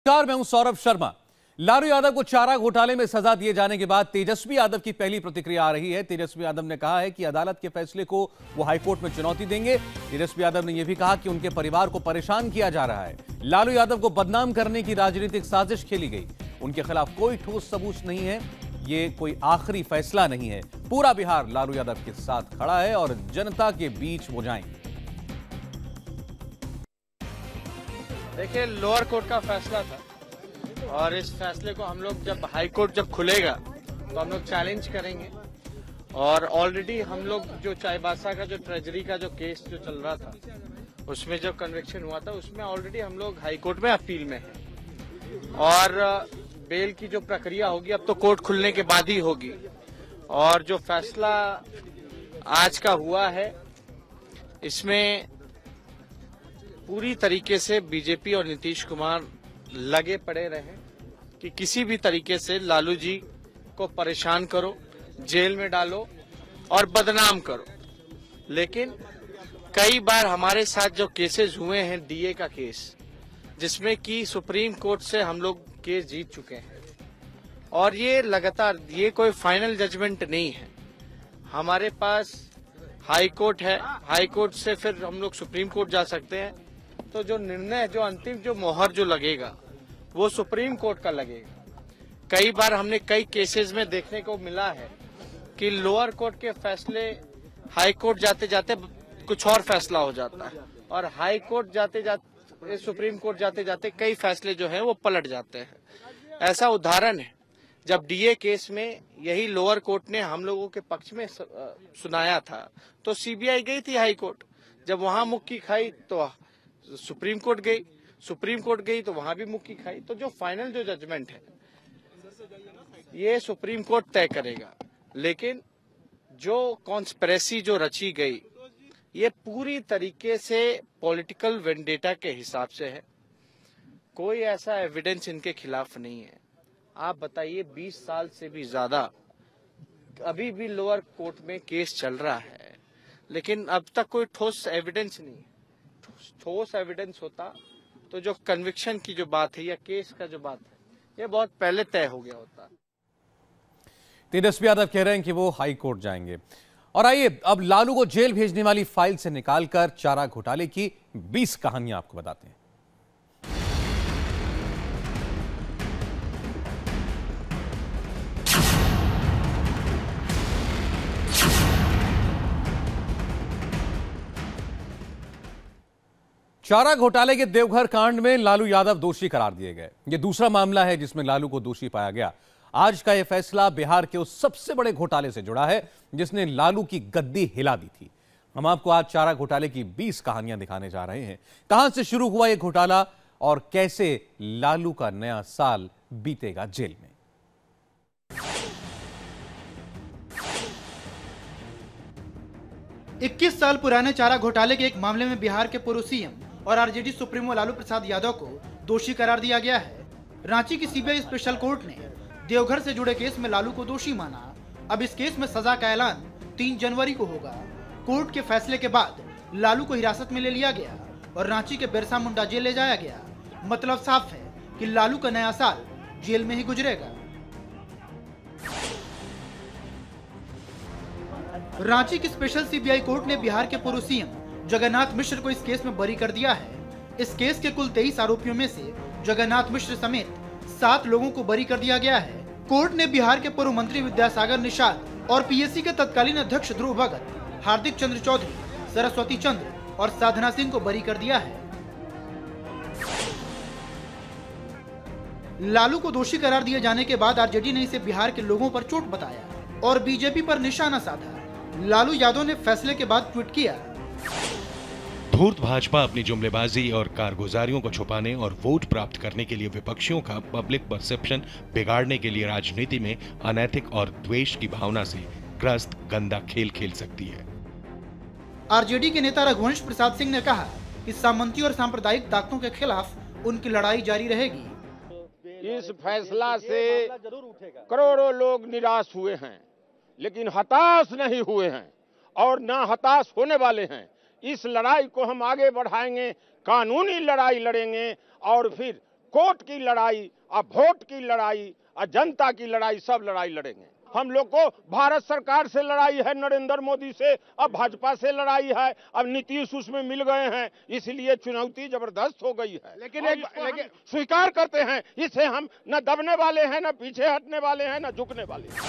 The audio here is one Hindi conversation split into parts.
नमस्कार, मैं हूं सौरभ शर्मा। लालू यादव को चारा घोटाले में सजा दिए जाने के बाद तेजस्वी यादव की पहली प्रतिक्रिया आ रही है। तेजस्वी यादव ने कहा है कि अदालत के फैसले को वो हाईकोर्ट में चुनौती देंगे। तेजस्वी यादव ने यह भी कहा कि उनके परिवार को परेशान किया जा रहा है। लालू यादव को बदनाम करने की राजनीतिक साजिश खेली गई। उनके खिलाफ कोई ठोस सबूत नहीं है। ये कोई आखिरी फैसला नहीं है। पूरा बिहार लालू यादव के साथ खड़ा है और जनता के बीच वो जाएंगे। देखिए, लोअर कोर्ट का फैसला था और इस फैसले को हम लोग जब हाई कोर्ट जब खुलेगा तो हम लोग चैलेंज करेंगे। और ऑलरेडी हम लोग जो चाईबासा का जो ट्रेजरी का जो केस जो चल रहा था उसमें जो कन्विक्शन हुआ था उसमें ऑलरेडी हम लोग हाई कोर्ट में अपील में हैं। और बेल की जो प्रक्रिया होगी अब तो कोर्ट खुलने के बाद ही होगी। और जो फैसला आज का हुआ है इसमें पूरी तरीके से बीजेपी और नीतीश कुमार लगे पड़े रहे कि किसी भी तरीके से लालू जी को परेशान करो, जेल में डालो और बदनाम करो। लेकिन कई बार हमारे साथ जो केसेस हुए हैं, डीए का केस जिसमें कि सुप्रीम कोर्ट से हम लोग केस जीत चुके हैं और ये लगातार ये कोई फाइनल जजमेंट नहीं है। हमारे पास हाई कोर्ट है, हाई कोर्ट से फिर हम लोग सुप्रीम कोर्ट जा सकते हैं। तो जो निर्णय जो अंतिम जो मोहर जो लगेगा वो सुप्रीम कोर्ट का लगेगा। कई बार हमने कई केसेस में देखने को मिला है कि लोअर कोर्ट के फैसले हाई कोर्ट जाते जाते कुछ और फैसला हो जाता है और हाई कोर्ट जाते जाते सुप्रीम कोर्ट जाते जाते कई फैसले जो हैं वो पलट जाते हैं। ऐसा उदाहरण है जब डीए केस में यही लोअर कोर्ट ने हम लोगों के पक्ष में सुनाया था तो सीबीआई गई थी हाई कोर्ट। जब वहां मुक्की खाई तो सुप्रीम कोर्ट गई, सुप्रीम कोर्ट गई तो वहां भी मुक्की खाई। तो जो फाइनल जो जजमेंट है ये सुप्रीम कोर्ट तय करेगा। लेकिन जो कॉन्स्पिरेसी जो रची गई ये पूरी तरीके से पॉलिटिकल वेंडेटा के हिसाब से है। कोई ऐसा एविडेंस इनके खिलाफ नहीं है। आप बताइए, 20 साल से भी ज्यादा अभी भी लोअर कोर्ट में केस चल रहा है लेकिन अब तक कोई ठोस एविडेंस नहीं है। ठोस एविडेंस होता तो जो कन्विक्शन की जो बात है या केस का जो बात है ये बहुत पहले तय हो गया होता। तेजस्वी यादव कह रहे हैं कि वो हाई कोर्ट जाएंगे। और आइए अब लालू को जेल भेजने वाली फाइल से निकालकर चारा घोटाले की 20 कहानियां आपको बताते हैं। चारा घोटाले के देवघर कांड में लालू यादव दोषी करार दिए गए। यह दूसरा मामला है जिसमें लालू को दोषी पाया गया। आज का यह फैसला बिहार के उस सबसे बड़े घोटाले से जुड़ा है जिसने लालू की गद्दी हिला दी थी। हम आपको आज चारा घोटाले की 20 कहानियां दिखाने जा रहे हैं। कहां से शुरू हुआ यह घोटाला और कैसे लालू का नया साल बीतेगा जेल में। 21 साल पुराने चारा घोटाले के एक मामले में बिहार के पूर्व सीएम और आरजेडी सुप्रीमो लालू प्रसाद यादव को दोषी करार दिया गया है। रांची की सीबीआई स्पेशल कोर्ट ने देवघर से जुड़े केस में लालू को दोषी माना। अब इस केस में सजा का ऐलान 3 जनवरी को होगा। कोर्ट के फैसले के बाद लालू को हिरासत में ले लिया गया और रांची के बिरसा मुंडा जेल ले जाया गया। मतलब साफ है कि लालू का नया साल जेल में ही गुजरेगा। रांची की स्पेशल सीबीआई कोर्ट ने बिहार के पूर्व सीएम जगन्नाथ मिश्र को इस केस में बरी कर दिया है। इस केस के कुल 23 आरोपियों में से जगन्नाथ मिश्र समेत 7 लोगों को बरी कर दिया गया है। कोर्ट ने बिहार के पूर्व मंत्री विद्यासागर निषाद और पीएससी के तत्कालीन अध्यक्ष ध्रुव भगत, हार्दिक चंद्र चौधरी, सरस्वती चंद्र और साधना सिंह को बरी कर दिया है। लालू को दोषी करार दिए जाने के बाद आरजेडी ने इसे बिहार के लोगों पर चोट बताया और बीजेपी पर निशाना साधा। लालू यादव ने फैसले के बाद ट्वीट किया, धूर्त भाजपा अपनी जुमलेबाजी और कारगुजारियों को छुपाने और वोट प्राप्त करने के लिए विपक्षियों का पब्लिक परसेप्शन बिगाड़ने के लिए राजनीति में अनैतिक और द्वेष की भावना से ग्रस्त गंदा खेल खेल सकती है। आरजेडी के नेता रघुवंश प्रसाद सिंह ने कहा कि सामंती और सांप्रदायिक ताकतों के खिलाफ उनकी लड़ाई जारी रहेगी। इस फैसला से करोड़ों लोग निराश हुए हैं लेकिन हताश नहीं हुए हैं और न हताश होने वाले हैं। इस लड़ाई को हम आगे बढ़ाएंगे, कानूनी लड़ाई लड़ेंगे और फिर कोर्ट की लड़ाई, अब वोट की लड़ाई, जनता की लड़ाई, सब लड़ाई लड़ेंगे। हम लोग को भारत सरकार से लड़ाई है, नरेंद्र मोदी से, अब भाजपा से लड़ाई है, अब नीतीश उसमें मिल गए हैं, इसलिए चुनौती जबरदस्त हो गई है। लेकिन स्वीकार करते हैं, इसे हम न दबने वाले हैं, न पीछे हटने वाले हैं, न झुकने वाले हैं।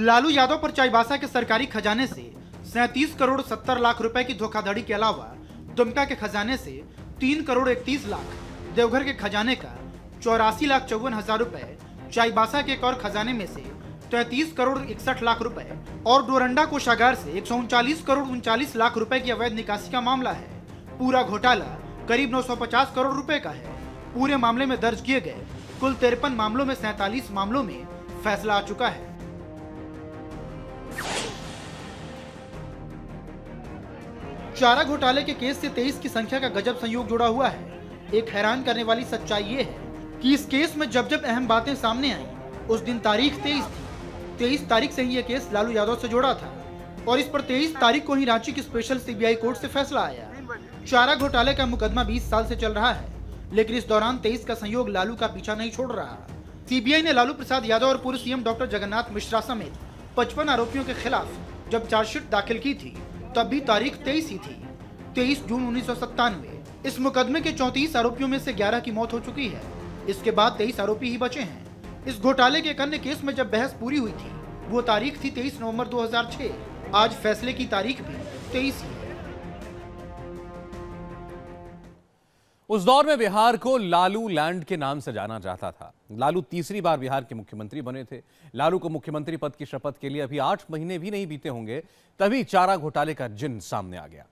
लालू यादव पर चाईबासा के सरकारी खजाने से 37 करोड़ 70 लाख रुपए की धोखाधड़ी के अलावा दुमका के खजाने से 3 करोड़ 31 लाख, देवघर के खजाने का 84,54,000 रुपए, चाईबासा के एक और खजाने में से 33 करोड़ 61 लाख रुपए और डोरंडा कोषागार से 139 करोड़ 39 लाख रुपए की अवैध निकासी का मामला है। पूरा घोटाला करीब 950 करोड़ रुपए का है। पूरे मामले में दर्ज किए गए कुल 53 मामलों में 47 मामलों में फैसला आ चुका है। चारा घोटाले के केस से 23 की संख्या का गजब संयोग जुड़ा हुआ है। एक हैरान करने वाली सच्चाई ये है कि इस केस में जब जब अहम बातें सामने आई, उस दिन तारीख 23 थी। 23 तारीख से ही यह केस लालू यादव से जुड़ा था और इस पर 23 तारीख को ही रांची की स्पेशल सीबीआई कोर्ट से फैसला आया। चारा घोटाले का मुकदमा 20 साल से चल रहा है, लेकिन इस दौरान 23 का संयोग लालू का पीछा नहीं छोड़ रहा। सीबीआई ने लालू प्रसाद यादव और पूर्व सीएम डॉक्टर जगन्नाथ मिश्रा समेत 55 आरोपियों के खिलाफ जब चार्जशीट दाखिल की थी, तब भी तारीख 23 ही थी, 23 जून 1997। इस मुकदमे के 34 आरोपियों में से 11 की मौत हो चुकी है। इसके बाद 23 आरोपी ही बचे हैं। इस घोटाले के एक अन्य केस में जब बहस पूरी हुई थी, वो तारीख थी 23 नवंबर 2006। आज फैसले की तारीख भी 23 ही है। उस दौर में बिहार को लालू लैंड के नाम से जाना जाता था। लालू तीसरी बार बिहार के मुख्यमंत्री बने थे। लालू को मुख्यमंत्री पद की शपथ के लिए अभी 8 महीने भी नहीं बीते होंगे, तभी चारा घोटाले का जिन सामने आ गया।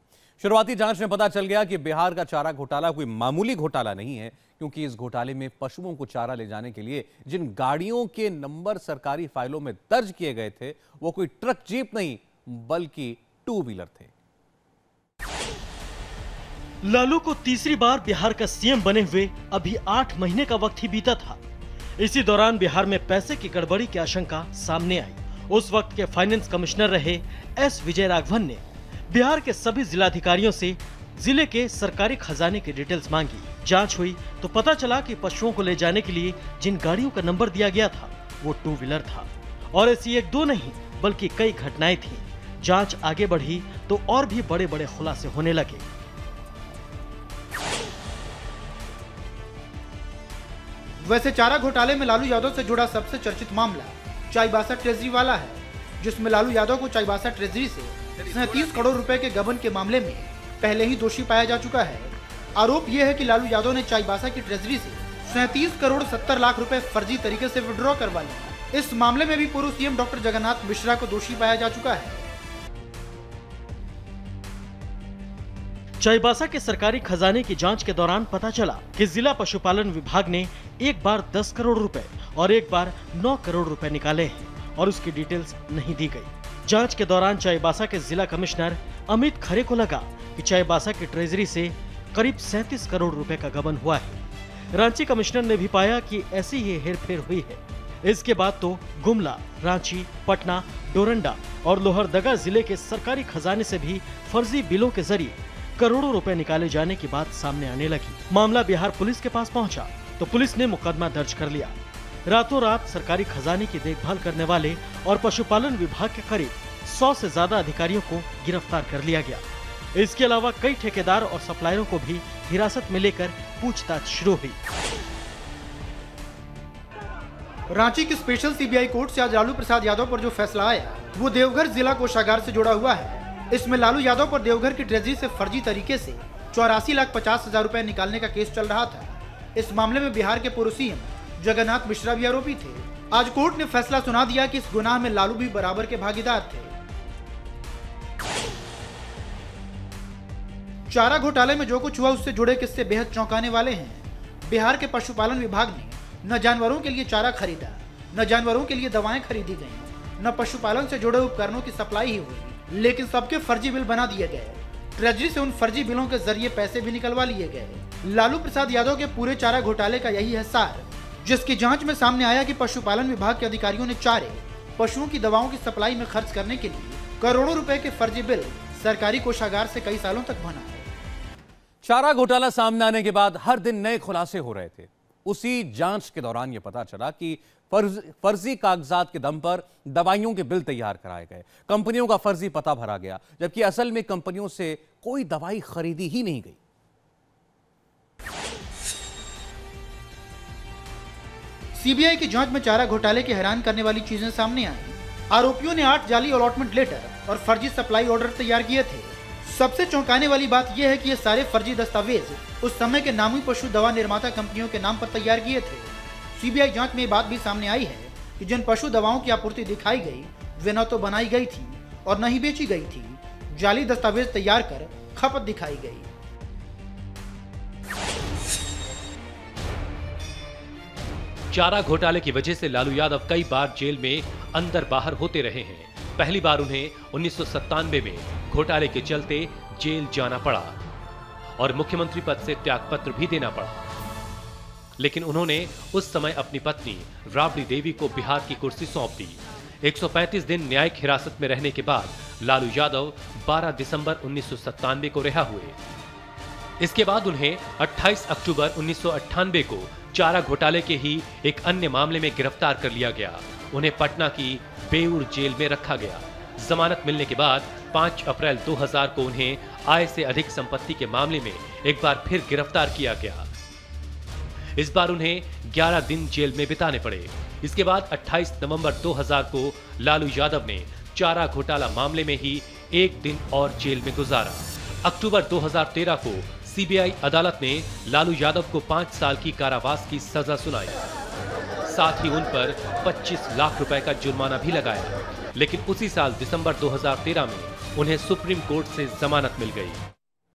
शुरुआती जांच में पता चल गया कि बिहार का चारा घोटाला कोई मामूली घोटाला नहीं है, क्योंकि इस घोटाले में पशुओं को चारा ले जाने के लिए जिन गाड़ियों के नंबर सरकारी फाइलों में दर्ज किए गए थे, वो कोई ट्रक जीप नहीं बल्कि 2 व्हीलर थे। लालू को तीसरी बार बिहार का सीएम बने हुए अभी 8 महीने का वक्त ही बीता था। इसी दौरान बिहार में पैसे की गड़बड़ी की आशंका सामने आई। उस वक्त के फाइनेंस कमिश्नर रहे एस विजय राघवन ने बिहार के सभी जिलाधिकारियों से जिले के सरकारी खजाने की डिटेल्स मांगी। जांच हुई तो पता चला कि पशुओं को ले जाने के लिए जिन गाड़ियों का नंबर दिया गया था, वो 2 व्हीलर था और ऐसी 1-2 नहीं बल्कि कई घटनाएं थी। जांच आगे बढ़ी तो और भी बड़े बड़े खुलासे होने लगे। वैसे चारा घोटाले में लालू यादव से जुड़ा सबसे चर्चित मामला चाईबासा ट्रेजरी वाला है, जिसमें लालू यादव को चाईबासा ट्रेजरी से 37 करोड़ रुपए के गबन के मामले में पहले ही दोषी पाया जा चुका है। आरोप यह है कि लालू यादव ने चाईबासा की ट्रेजरी से 37 करोड़ 70 लाख रुपए फर्जी तरीके से विड्रॉ करवा लिया। इस मामले में भी पूर्व सीएम डॉक्टर जगन्नाथ मिश्रा को दोषी पाया जा चुका है। चाईबासा के सरकारी खजाने की जांच के दौरान पता चला कि जिला पशुपालन विभाग ने एक बार 10 करोड़ रुपए और एक बार 9 करोड़ रुपए निकाले हैं और उसकी डिटेल्स नहीं दी गई। जांच के दौरान चाईबासा के जिला कमिश्नर अमित खरे को लगा कि चाईबासा की ट्रेजरी से करीब 37 करोड़ रुपए का गबन हुआ है। रांची कमिश्नर ने भी पाया कि ऐसी ही हेरफेर हुई है। इसके बाद तो गुमला, रांची, पटना, डोरंडा और लोहरदगा जिले के सरकारी खजाने से भी फर्जी बिलों के जरिए करोड़ों रुपए निकाले जाने की बात सामने आने लगी। मामला बिहार पुलिस के पास पहुंचा तो पुलिस ने मुकदमा दर्ज कर लिया। रातों रात सरकारी खजाने की देखभाल करने वाले और पशुपालन विभाग के करीब 100 से ज्यादा अधिकारियों को गिरफ्तार कर लिया गया। इसके अलावा कई ठेकेदार और सप्लायरों को भी हिरासत में लेकर पूछताछ शुरू हुई। रांची की स्पेशल सीबीआई कोर्ट से आज लालू प्रसाद यादव पर जो फैसला आया, वो देवघर जिला कोषागार से जुड़ा हुआ है। इसमें लालू यादव पर देवघर की ट्रेजरी से फर्जी तरीके से 84,50,000 रुपए निकालने का केस चल रहा था। इस मामले में बिहार के पूर्व सीएम जगन्नाथ मिश्रा भी आरोपी थे। आज कोर्ट ने फैसला सुना दिया कि इस गुनाह में लालू भी बराबर के भागीदार थे। चारा घोटाले में जो कुछ हुआ उससे जुड़े किस्से बेहद चौंकाने वाले हैं। बिहार के पशुपालन विभाग ने न जानवरों के लिए चारा खरीदा, न जानवरों के लिए दवाएं खरीदी गईं, न पशुपालन से जुड़े उपकरणों की सप्लाई ही हुई, लेकिन सबके फर्जी बिल बना दिए गए। ट्रेजरी से उन फर्जी बिलों के जरिए पैसे भी निकलवा लिए गए। लालू प्रसाद यादव के पूरे चारा घोटाले का यही है सार, जिसकी जांच में सामने आया कि पशुपालन विभाग के अधिकारियों ने चारे, पशुओं की दवाओं की सप्लाई में खर्च करने के लिए करोड़ों रुपए के फर्जी बिल सरकारी कोषागार से कई सालों तक बना है। चारा घोटाला सामने आने के बाद हर दिन नए खुलासे हो रहे थे। उसी जांच के दौरान यह पता चला कि फर्जी कागजात के दम पर दवाइयों के बिल तैयार कराए गए, कंपनियों का फर्जी पता भरा गया, जबकि असल में कंपनियों से कोई दवाई खरीदी ही नहीं गई। सीबीआई की जांच में चारा घोटाले के हैरान करने वाली चीजें सामने आई। आरोपियों ने 8 जाली अलॉटमेंट लेटर और फर्जी सप्लाई ऑर्डर तैयार किए थे। सबसे चौंकाने वाली बात यह है कि ये सारे फर्जी दस्तावेज उस समय के नामी पशु दवा निर्माता कंपनियों के नाम पर तैयार किए थे। सीबीआई जांच में ये बात भी सामने आई है कि जिन पशु दवाओं की आपूर्ति दिखाई गई वे न तो बनाई गई थी और न ही बेची गई थी। जाली दस्तावेज तैयार कर खपत दिखाई गई। चारा घोटाले की वजह से लालू यादव कई बार जेल में अंदर बाहर होते रहे हैं। पहली बार उन्हें 1997 में घोटाले के चलते जेल जाना पड़ा और मुख्यमंत्री पद से त्यागपत्र भी देना पड़ा, लेकिन उन्होंने उस समय अपनी पत्नी राबड़ी देवी को बिहार की कुर्सी सौंप दी। 135 दिन न्यायिक हिरासत में रहने के बाद लालू यादव 12 दिसंबर 1997 को रिहा हुए। इसके बाद उन्हें 28 अक्टूबर 1998 को चारा घोटाले के ही एक अन्य मामले में गिरफ्तार कर लिया गया। उन्हें पटना की बेऊर जेल में रखा गया। जमानत मिलने के बाद 5 अप्रैल 2000 को उन्हें आय से अधिक संपत्ति के मामले में एक बार फिर गिरफ्तार किया गया। इस बार उन्हें 11 दिन जेल में बिताने पड़े। इसके बाद 28 नवंबर 2000 को लालू यादव ने चारा घोटाला मामले में ही एक दिन और जेल में गुजारा। अक्टूबर 2013 को सीबीआई अदालत ने लालू यादव को 5 साल की कारावास की सजा सुनाई। साथ ही उन पर 25 लाख रुपए का जुर्माना भी लगाया, लेकिन उसी साल दिसंबर 2013 में उन्हें सुप्रीम कोर्ट से जमानत मिल गई।